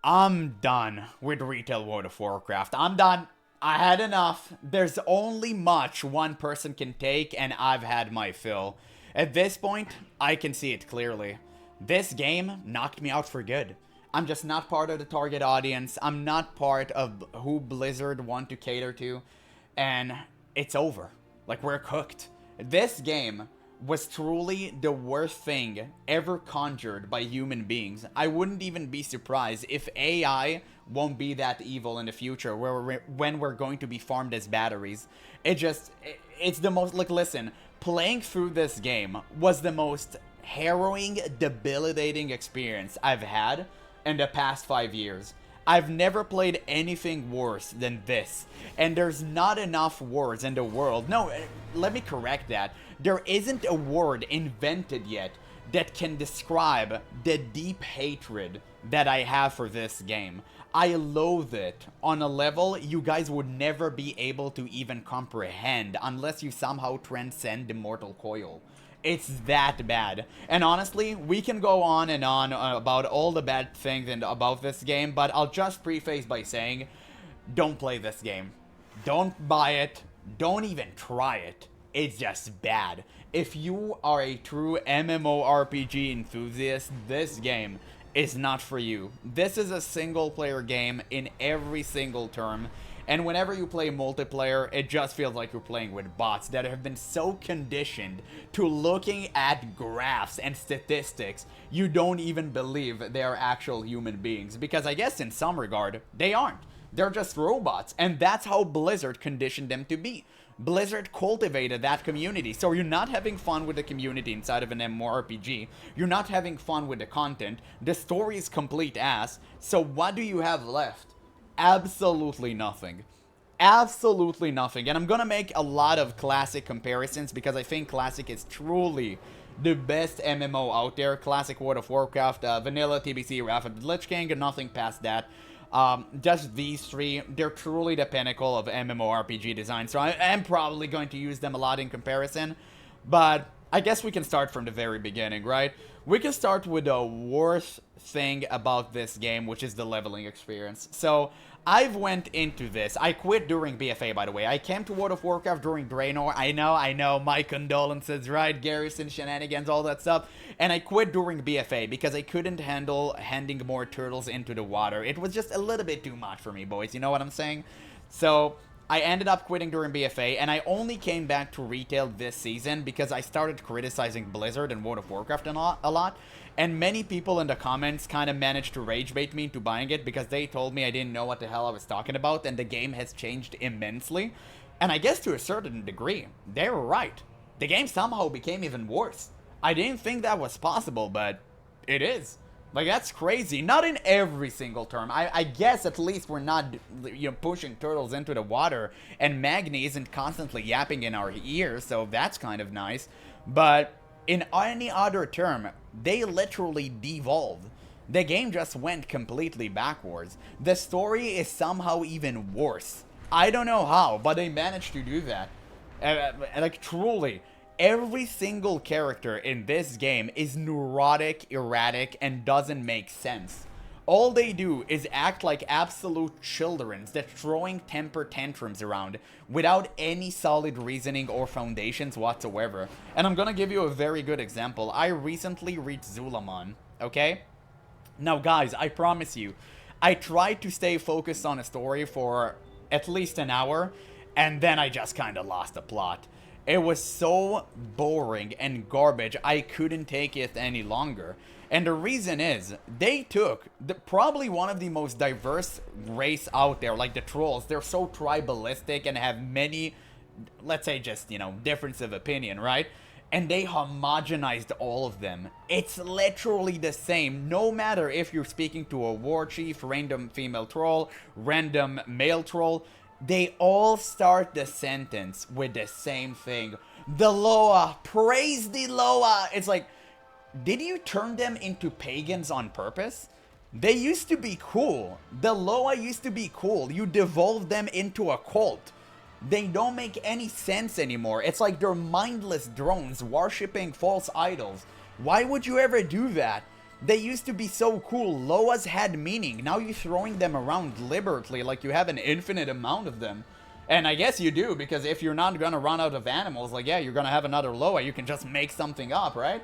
I'm done with retail World of Warcraft. I'm done. I had enough. There's only much one person can take, and I've had my fill. At this point, I can see it clearly. This game knocked me out for good. I'm just not part of the target audience. I'm not part of who Blizzard want to cater to. And it's over. Like, we're cooked. This game was truly the worst thing ever conjured by human beings. I wouldn't even be surprised if AI won't be that evil in the future when we're going to be farmed as batteries. It's the most, like, listen, playing through this game was the most harrowing, debilitating experience I've had in the past 5 years. I've never played anything worse than this. And there's not enough words in the world. No, let me correct that. There isn't a word invented yet that can describe the deep hatred that I have for this game. I loathe it on a level you guys would never be able to even comprehend unless you somehow transcend the mortal coil. It's that bad. And honestly, we can go on and on about all the bad things about this game, but I'll just preface by saying, don't play this game. Don't buy it. Don't even try it. It's just bad. If you are a true MMORPG enthusiast, this game is not for you. This is a single player game in every single term. And whenever you play multiplayer, it just feels like you're playing with bots that have been so conditioned to looking at graphs and statistics, you don't even believe they are actual human beings. Because I guess in some regard, they aren't. They're just robots. And that's how Blizzard conditioned them to be. Blizzard cultivated that community. So you're not having fun with the community inside of an MMORPG. You're not having fun with the content. The story is complete ass. So what do you have left? Absolutely nothing. Absolutely nothing. And I'm gonna make a lot of Classic comparisons because I think Classic is truly the best MMO out there. Classic World of Warcraft, Vanilla, TBC, Wrath of the Lich King, and nothing past that. Just these three, they're truly the pinnacle of MMORPG design. So I am probably going to use them a lot in comparison. But I guess we can start from the very beginning, right? We can start with the worst thing about this game, which is the leveling experience. So I've went into this. I quit during BFA, by the way. I came to World of Warcraft during Draenor. I know, my condolences, right? Garrison shenanigans, all that stuff. And I quit during BFA because I couldn't handle handing more turtles into the water. It was just a little bit too much for me, boys. You know what I'm saying? So I ended up quitting during BFA, and I only came back to retail this season because I started criticizing Blizzard and World of Warcraft a lot. And many people in the comments kind of managed to rage bait me into buying it because they told me I didn't know what the hell I was talking about, and the game has changed immensely. And I guess to a certain degree, they were right. The game somehow became even worse. I didn't think that was possible, but it is. Like, that's crazy. Not in every single term. I guess at least we're not, pushing turtles into the water, and Magni isn't constantly yapping in our ears, so that's kind of nice. But in any other term, they literally devolved. The game just went completely backwards. The story is somehow even worse. I don't know how, but they managed to do that. Like, truly, every single character in this game is neurotic, erratic, and doesn't make sense. All they do is act like absolute children that throwing temper tantrums around without any solid reasoning or foundations whatsoever. And I'm gonna give you a very good example. I recently reached Zulamon, okay? Now guys, I promise you, I tried to stay focused on a story for at least an hour, and then I just kinda lost the plot. It was so boring and garbage, I couldn't take it any longer. And the reason is, they took probably one of the most diverse race out there, like the trolls. They're so tribalistic and have many, let's say just, difference of opinion, right? And they homogenized all of them. It's literally the same, no matter if you're speaking to a war chief, random female troll, random male troll. They all start the sentence with the same thing. The Loa, praise the Loa. It's like, did you turn them into pagans on purpose? They used to be cool. The Loa used to be cool. You devolved them into a cult. They don't make any sense anymore. It's like they're mindless drones worshipping false idols. Why would you ever do that? They used to be so cool. Loas had meaning. Now you're throwing them around liberally like you have an infinite amount of them. And I guess you do, because if you're not gonna run out of animals, like, yeah, you're gonna have another Loa. You can just make something up, right?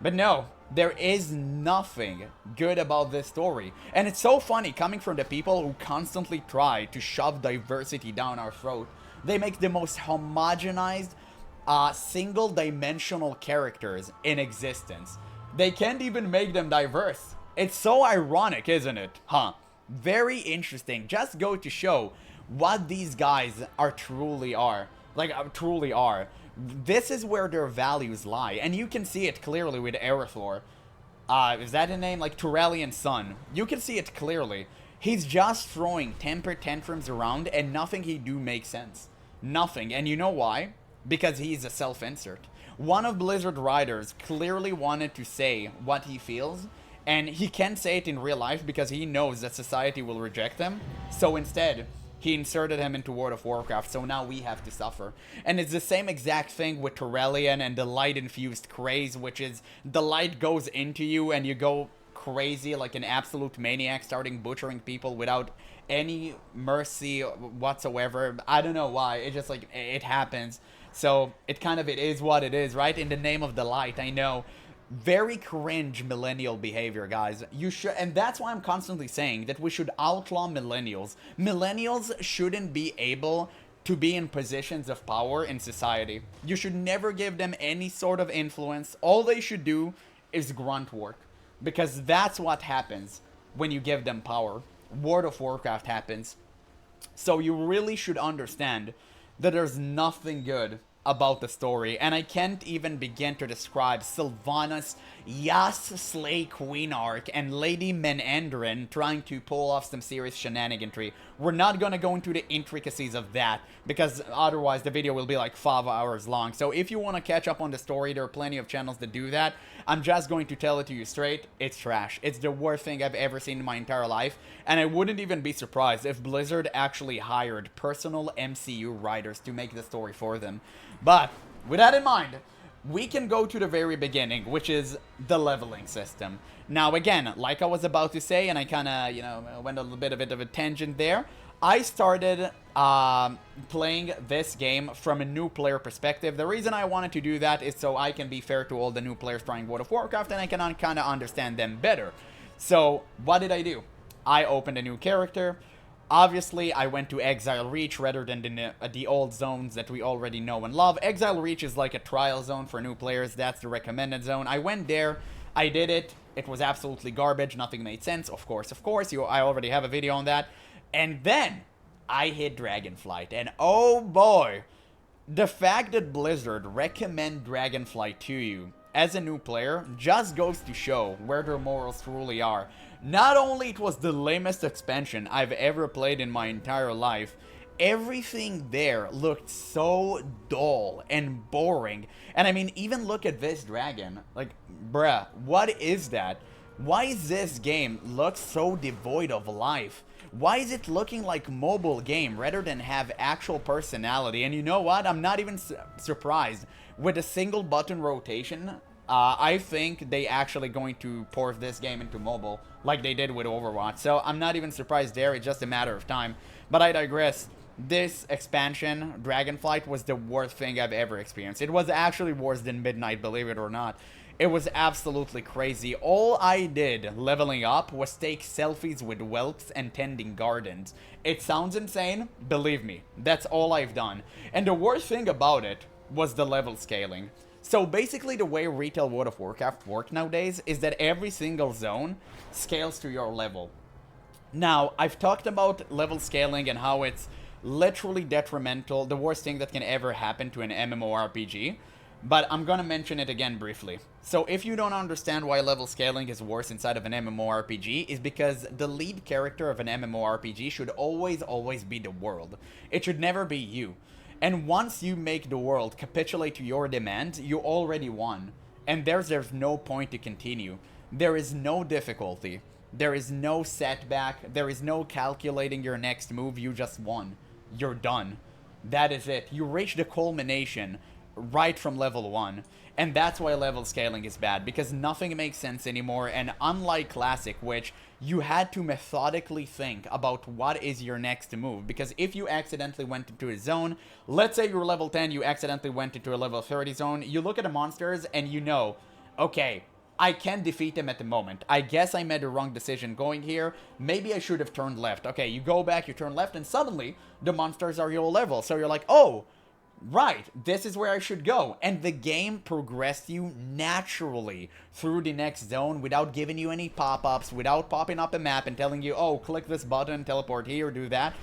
But no, there is nothing good about this story. And it's so funny coming from the people who constantly try to shove diversity down our throat. They make the most homogenized, single-dimensional characters in existence. They can't even make them diverse. It's so ironic, isn't it? Huh? Very interesting. Just go to show what these guys truly are. This is where their values lie. And you can see it clearly with Erythor. Is that a name? Like Turelian's son. You can see it clearly. He's just throwing temper tantrums around and nothing he do makes sense. Nothing. And you know why? Because he's a self-insert. One of Blizzard writers clearly wanted to say what he feels, and he can't say it in real life because he knows that society will reject him. So instead, he inserted him into World of Warcraft, so now we have to suffer. And it's the same exact thing with Turelian and the light-infused craze, which is the light goes into you and you go crazy like an absolute maniac, starting butchering people without any mercy whatsoever. I don't know why. It just, like, it happens. So it is what it is, right? In the name of the light, I know. Very cringe millennial behavior, guys. You should, and that's why I'm constantly saying that we should outlaw millennials. Millennials shouldn't be able to be in positions of power in society. You should never give them any sort of influence. All they should do is grunt work, because that's what happens when you give them power. World of Warcraft happens. So you really should understand that there's nothing good about the story, and I can't even begin to describe Sylvanas, Yas Slay Queen arc, and Lady Menandrin trying to pull off some serious shenaniganry. We're not gonna go into the intricacies of that, because otherwise the video will be like 5 hours long. So if you want to catch up on the story, there are plenty of channels that do that. I'm just going to tell it to you straight, it's trash. It's the worst thing I've ever seen in my entire life, and I wouldn't even be surprised if Blizzard actually hired personal MCU writers to make the story for them. But with that in mind, we can go to the very beginning, which is the leveling system. Now, again, like I was about to say, and I kind of, went a little bit of a tangent there, I started playing this game from a new player perspective. The reason I wanted to do that is so I can be fair to all the new players trying World of Warcraft, and I can kind of understand them better. So, what did I do? I opened a new character. Obviously, I went to Exile Reach rather than the old zones that we already know and love. Exile Reach is like a trial zone for new players. That's the recommended zone. I went there. I did it. It was absolutely garbage. Nothing made sense. Of course. I already have a video on that. And then I hit Dragonflight. And oh boy, the fact that Blizzard recommend Dragonflight to you as a new player just goes to show where their morals truly are. Not only it was the lamest expansion I've ever played in my entire life, everything there looked so dull and boring. And I mean, even look at this dragon. Like, bruh, what is that? Why is this game look so devoid of life? Why is it looking like mobile game rather than have actual personality? And you know what? I'm not even surprised. With a single button rotation, I think they actually going to port this game into mobile like they did with Overwatch. So I'm not even surprised there. It's just a matter of time. But I digress. This expansion, Dragonflight, was the worst thing I've ever experienced. It was actually worse than Midnight, believe it or not. It was absolutely crazy. All I did leveling up was take selfies with whelps and tending gardens. It sounds insane, believe me. That's all I've done. And the worst thing about it was the level scaling. So basically the way retail World of Warcraft work nowadays is that every single zone scales to your level. Now, I've talked about level scaling and how it's literally detrimental, the worst thing that can ever happen to an MMORPG, but I'm gonna mention it again briefly. So if you don't understand why level scaling is worse inside of an MMORPG, is because the lead character of an MMORPG should always be the world. It should never be you. And once you make the world capitulate to your demands, you already won. And there's no point to continue. There is no difficulty. There is no setback. There is no calculating your next move. You just won. You're done. That is it. You reach the culmination right from level 1. And that's why level scaling is bad, because nothing makes sense anymore, and unlike Classic, which you had to methodically think about what is your next move, because if you accidentally went into a zone, let's say you're level 10, you accidentally went into a level 30 zone, you look at the monsters and you know, okay, I can't defeat them at the moment. I guess I made the wrong decision going here. Maybe I should have turned left. Okay, you go back, you turn left, and suddenly the monsters are your level. So you're like, oh, right, this is where I should go. And the game progressed you naturally through the next zone without giving you any pop-ups, without popping up a map and telling you, oh, click this button, teleport here, do that.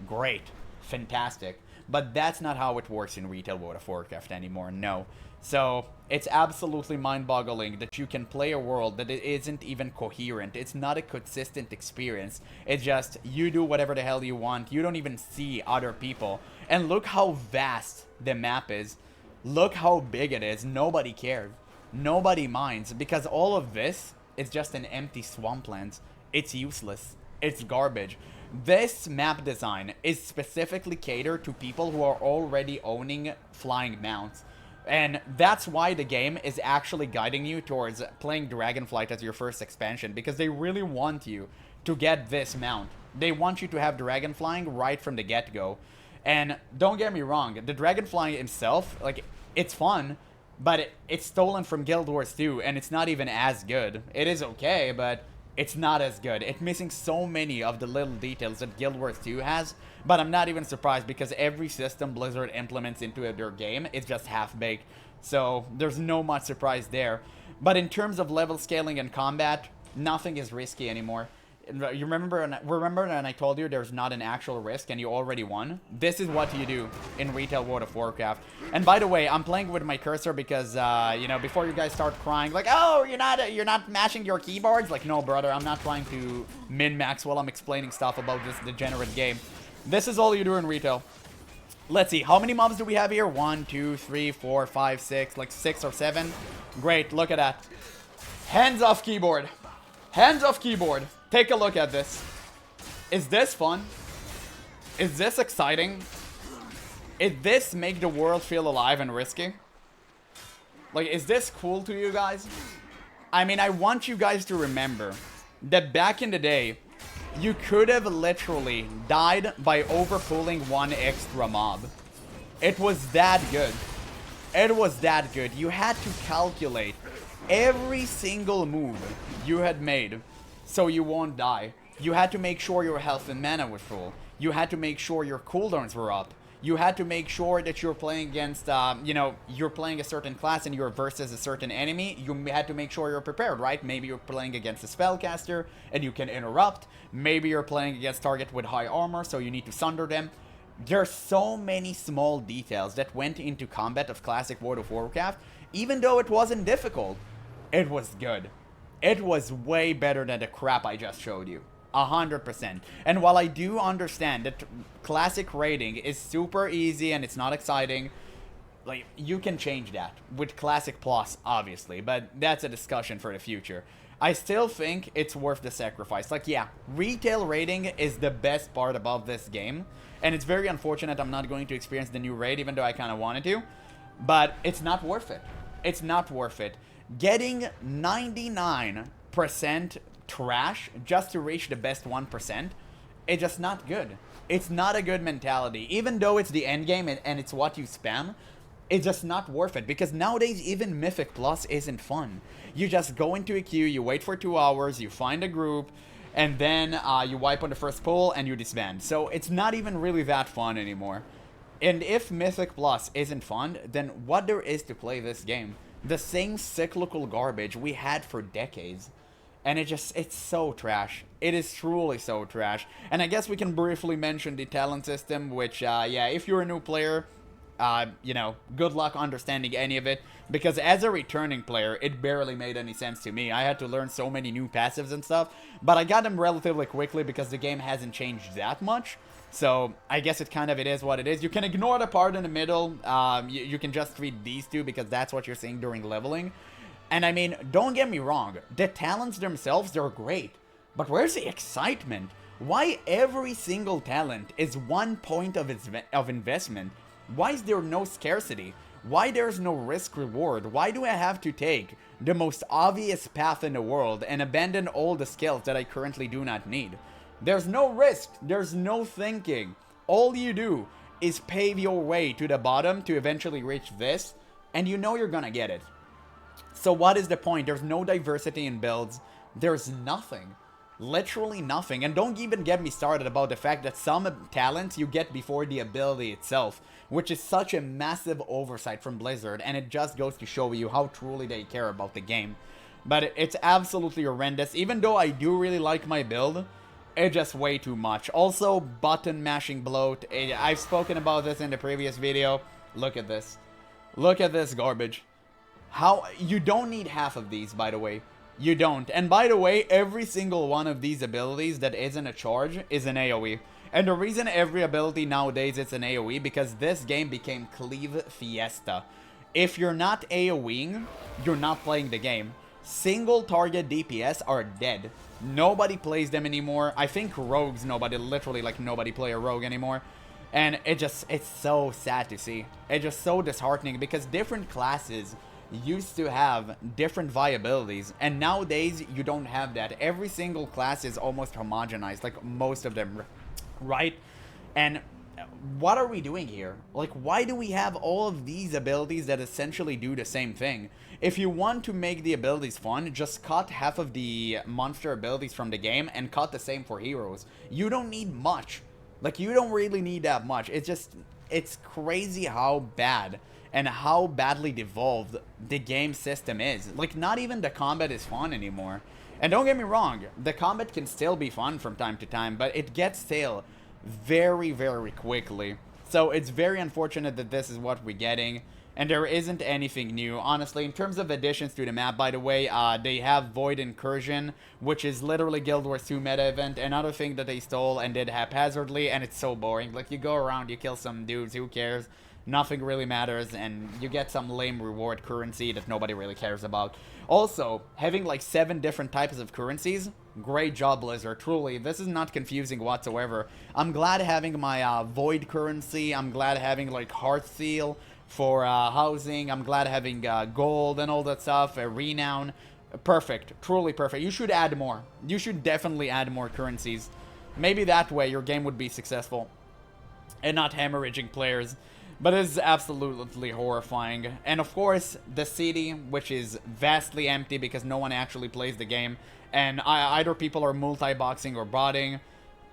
Great. Fantastic. But that's not how it works in retail World of Warcraft anymore, no. So, it's absolutely mind-boggling that you can play a world that it isn't even coherent. It's not a consistent experience. It's just, you do whatever the hell you want. You don't even see other people. And look how vast the map is. Look how big it is. Nobody cares. Nobody minds. Because all of this is just an empty swampland. It's useless. It's garbage. This map design is specifically catered to people who are already owning flying mounts. And that's why the game is actually guiding you towards playing Dragonflight as your first expansion, because they really want you to get this mount. They want you to have dragon flying right from the get-go. And don't get me wrong, the Dragonfly himself, like, it's fun, but it's stolen from Guild Wars 2, and it's not even as good. It is okay, but it's not as good. It's missing so many of the little details that Guild Wars 2 has, but I'm not even surprised because every system Blizzard implements into their game is just half-baked. So there's no much surprise there. But in terms of level scaling and combat, nothing is risky anymore. You remember when I told you there's not an actual risk and you already won? This is what you do in retail World of Warcraft. And by the way, I'm playing with my cursor because, you know, before you guys start crying, like, oh, you're not mashing your keyboards? Like, no, brother, I'm not trying to min-max while I'm explaining stuff about this degenerate game. This is all you do in retail. Let's see, how many mobs do we have here? 1, 2, 3, 4, 5, 6, like 6 or 7. Great, look at that. Hands off keyboard. Hands off keyboard. Take a look at this. Is this fun? Is this exciting? Does this make the world feel alive and risky? Like, is this cool to you guys? I mean, I want you guys to remember that back in the day, you could have literally died by overpulling one extra mob. It was that good. It was that good. You had to calculate every single move you had made so you won't die. You had to make sure your health and mana was full. You had to make sure your cooldowns were up. You had to make sure that you're playing against, you know, you're playing a certain class and you're versus a certain enemy. You had to make sure you're prepared, right? Maybe you're playing against a spellcaster and you can interrupt. Maybe you're playing against target with high armor, so you need to sunder them. There's so many small details that went into combat of classic World of Warcraft. Even though it wasn't difficult, it was good. It was way better than the crap I just showed you. 100%. And while I do understand that classic raiding is super easy and it's not exciting, like, you can change that with Classic Plus, obviously, but that's a discussion for the future. I still think it's worth the sacrifice. Like, yeah, retail raiding is the best part about this game, and it's very unfortunate I'm not going to experience the new raid, even though I kind of wanted to, but it's not worth it. It's not worth it. Getting 99% trash just to reach the best 1%, it's just not good. It's not a good mentality. Even though it's the end game and it's what you spam, it's just not worth it. Because nowadays, even Mythic Plus isn't fun. You just go into a queue, you wait for 2 hours, you find a group, and then you wipe on the first pull and you disband. So it's not even really that fun anymore. And if Mythic Plus isn't fun, then what there is to play this game? The same cyclical garbage we had for decades. And it's so trash. It is truly so trash. And I guess we can briefly mention the talent system, which, yeah, if you're a new player, you know, good luck understanding any of it. Because as a returning player, it barely made any sense to me. I had to learn so many new passives and stuff. But I got them relatively quickly because the game hasn't changed that much. So, I guess it is what it is. You can ignore the part in the middle. You can just read these two because that's what you're seeing during leveling. And I mean, don't get me wrong. The talents themselves, they're great. But where's the excitement? Why every single talent is 1 point of investment? Why is there no scarcity? Why there's no risk reward? Why do I have to take the most obvious path in the world and abandon all the skills that I currently do not need? There's no risk. There's no thinking. All you do is pave your way to the bottom to eventually reach this, and you know you're gonna get it. So what is the point? There's no diversity in builds. There's nothing. Literally nothing. And don't even get me started about the fact that some talents you get before the ability itself, which is such a massive oversight from Blizzard, and it just goes to show you how truly they care about the game. But it's absolutely horrendous. Even though I do really like my build, it's just way too much. Also, button mashing bloat. I've spoken about this in the previous video. Look at this. Look at this garbage. How you don't need half of these, by the way. You don't. And by the way, every single one of these abilities that isn't a charge is an AoE. And the reason every ability nowadays is an AoE, because this game became Cleave Fiesta. If you're not AoEing, you're not playing the game. Single target DPS are dead. Nobody plays them anymore. I think rogues, literally like nobody play a rogue anymore. And it's so sad to see. It's just so disheartening because different classes used to have different viabilities, and nowadays you don't have that. Every single class is almost homogenized, like most of them, right? And what are we doing here? Like, why do we have all of these abilities that essentially do the same thing? If you want to make the abilities fun, just cut half of the monster abilities from the game and cut the same for heroes. You don't need much. Like, you don't really need that much. It's crazy how bad and how badly devolved the game system is. Like, not even the combat is fun anymore. And don't get me wrong, the combat can still be fun from time to time, but it gets stale very, very quickly. So it's very unfortunate that this is what we're getting, and there isn't anything new. Honestly, in terms of additions to the map, by the way, they have Void Incursion, which is literally Guild Wars 2 meta event, another thing that they stole and did haphazardly, and it's so boring. Like, you go around, you kill some dudes, who cares? Nothing really matters, and you get some lame reward currency that nobody really cares about. Also, having like 7 different types of currencies, great job, Blizzard. Truly, this is not confusing whatsoever. I'm glad having my Void currency. I'm glad having like Heart Seal for housing. I'm glad having gold and all that stuff, renown. Perfect, truly perfect. You should add more. You should definitely add more currencies. Maybe that way your game would be successful and not hemorrhaging players. But it's absolutely horrifying. And of course, the city, which is vastly empty because no one actually plays the game. And either people are multi-boxing or botting.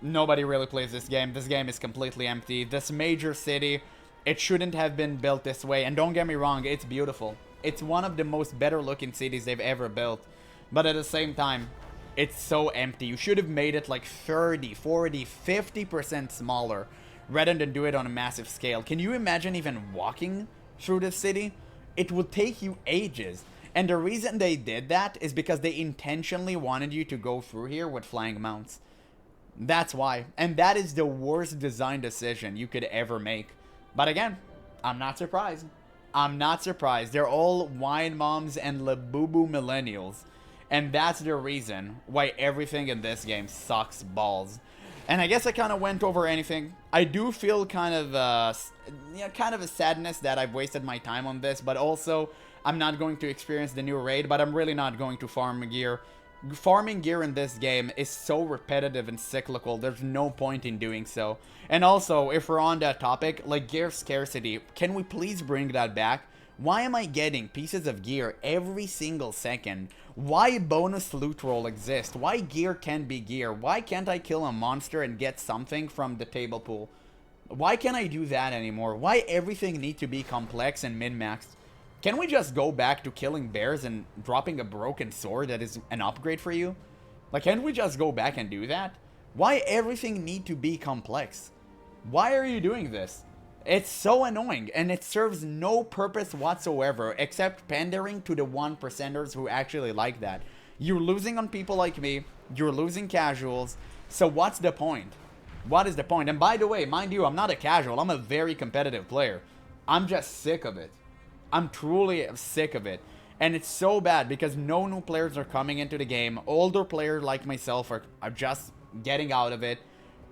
Nobody really plays this game. This game is completely empty. This major city, it shouldn't have been built this way. And don't get me wrong, it's beautiful. It's one of the most better looking cities they've ever built. But at the same time, it's so empty. You should have made it like 30, 40, 50% smaller, rather than do it on a massive scale. Can you imagine even walking through this city? It would take you ages. And the reason they did that is because they intentionally wanted you to go through here with flying mounts. That's why. And that is the worst design decision you could ever make. But again, I'm not surprised. I'm not surprised. They're all wine moms and labubu millennials. And that's the reason why everything in this game sucks balls. And I guess I kind of went over anything. I do feel kind of a sadness that I've wasted my time on this, but also I'm not going to experience the new raid, but I'm really not going to farm gear. Farming gear in this game is so repetitive and cyclical, there's no point in doing so. And also, if we're on that topic, like gear scarcity, can we please bring that back? Why am I getting pieces of gear every single second? Why bonus loot roll exists? Why gear can be gear? Why can't I kill a monster and get something from the table pool? Why can't I do that anymore? Why everything need to be complex and min-maxed? Can we just go back to killing bears and dropping a broken sword that is an upgrade for you? Like, can't we just go back and do that? Why everything need to be complex? Why are you doing this? It's so annoying, and it serves no purpose whatsoever, except pandering to the 1%ers who actually like that. You're losing on people like me, you're losing casuals, so what's the point? What is the point? And by the way, mind you, I'm not a casual, I'm a very competitive player. I'm just sick of it. I'm truly sick of it. And it's so bad because no new players are coming into the game. Older players like myself are just getting out of it.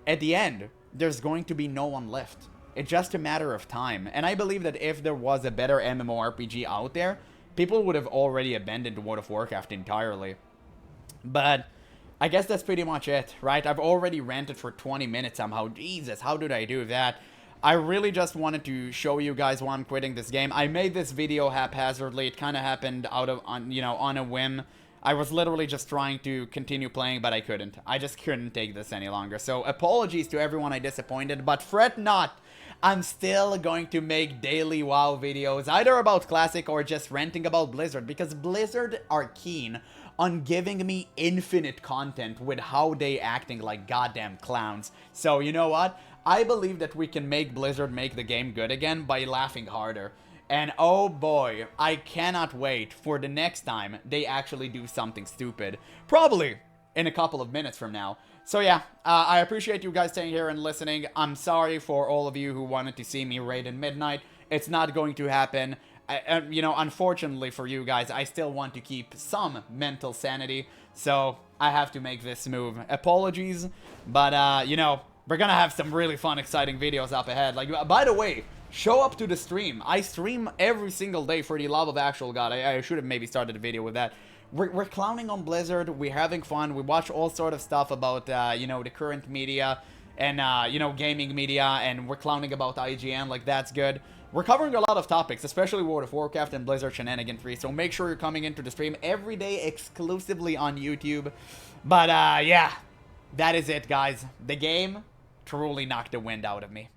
At the end, there's going to be no one left. It's just a matter of time. And I believe that if there was a better MMORPG out there, people would have already abandoned World of Warcraft entirely. But I guess that's pretty much it, right? I've already ranted for 20 minutes somehow. Jesus, how did I do that? I really just wanted to show you guys why I'm quitting this game. I made this video haphazardly. It kind of happened on a whim. I was literally just trying to continue playing, but I couldn't. I just couldn't take this any longer. So apologies to everyone I disappointed, but fret not. I'm still going to make daily WoW videos, either about Classic or just ranting about Blizzard, because Blizzard are keen on giving me infinite content with how they acting like goddamn clowns. So you know what? I believe that we can make Blizzard make the game good again by laughing harder. And oh boy, I cannot wait for the next time they actually do something stupid. Probably in a couple of minutes from now. So yeah, I appreciate you guys staying here and listening. I'm sorry for all of you who wanted to see me raid in Midnight. It's not going to happen. You know, unfortunately for you guys, I still want to keep some mental sanity. So I have to make this move. Apologies, but you know, we're gonna have some really fun, exciting videos up ahead. Like, by the way, show up to the stream. I stream every single day for the love of actual God. I should have maybe started a video with that. We're clowning on Blizzard. We're having fun. We watch all sort of stuff about, you know, the current media and, you know, gaming media. And we're clowning about IGN. Like, that's good. We're covering a lot of topics, especially World of Warcraft and Blizzard Shenanigan 3. So make sure you're coming into the stream every day exclusively on YouTube. But, yeah, that is it, guys. The game truly knocked the wind out of me.